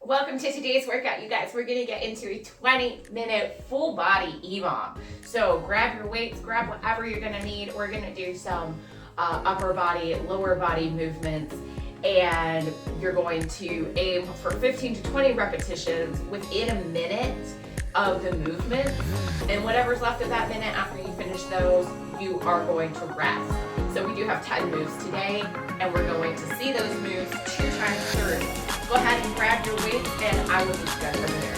Welcome to today's workout, you guys. We're gonna get into a 20-minute full body EMOM. So grab your weights, grab whatever you're gonna need. We're gonna do some upper body, lower body movements, and you're going to aim for 15 to 20 repetitions within a minute of the movement. And whatever's left of that minute after you finish those, you are going to rest. So we do have 10 moves today, and we're going to see those moves 2 times through. Go ahead and grab your weights, and I will meet you guys over there.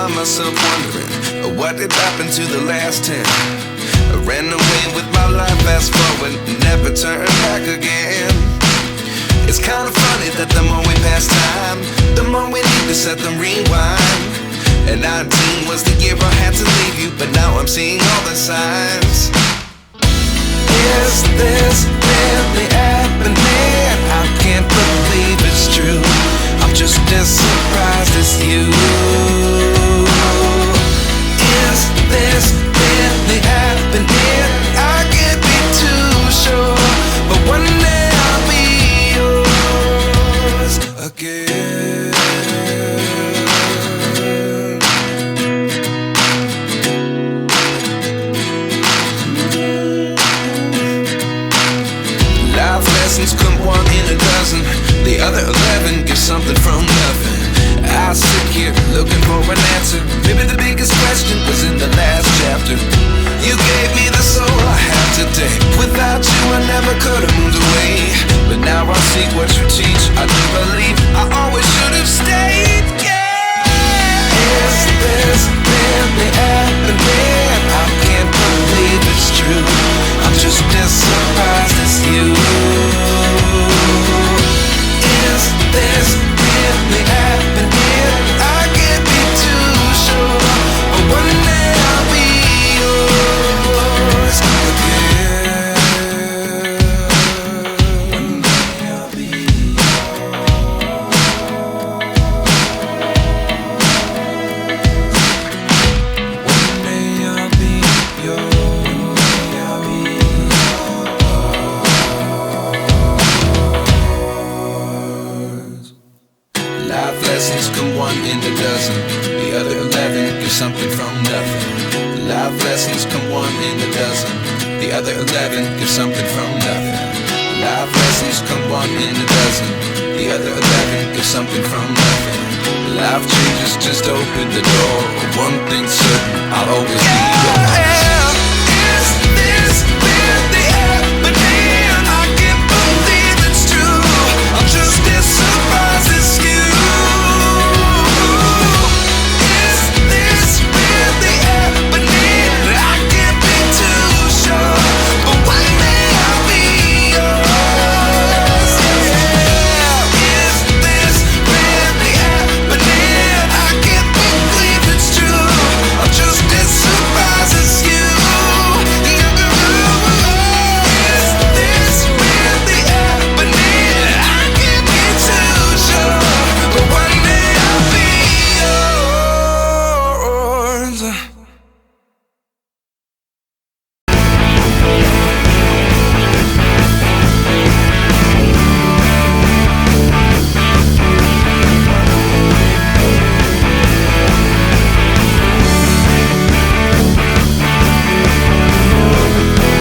find myself wondering, what did happen to the last 10? I ran away with my life, fast forward, never turn back again. It's kind of funny that the more we pass time, the more we need to set the rewind. And 19 was the year I had to leave you, but now I'm seeing all the signs. Is this really happening? I can't believe it's true. I'm just as surprised as you. Is this really happening? I can't be too sure, but one day I'll be yours again. Life lessons come one in a dozen, the other 11 give something from nothing. I sit here looking for an answer. Maybe the biggest question was in the last chapter. You gave me the soul I have today. Without you I never could have moved away, but now I see what you teach. I do believe I always should have stayed. Yeah. Is this really happening? I can't believe it's true. I'm just as surprised as you. Is this really happening? I can't be too sure, but one day I'll be yours again. One day I'll be One day I'll be yours. Life lessons come one in a dozen, the other 11 give something from nothing. Life lessons come one in a dozen, the other 11 give something from nothing. Life lessons come one in a dozen, the other 11 give something from nothing. Life changes just open the door. One thing's certain, I'll always be yours.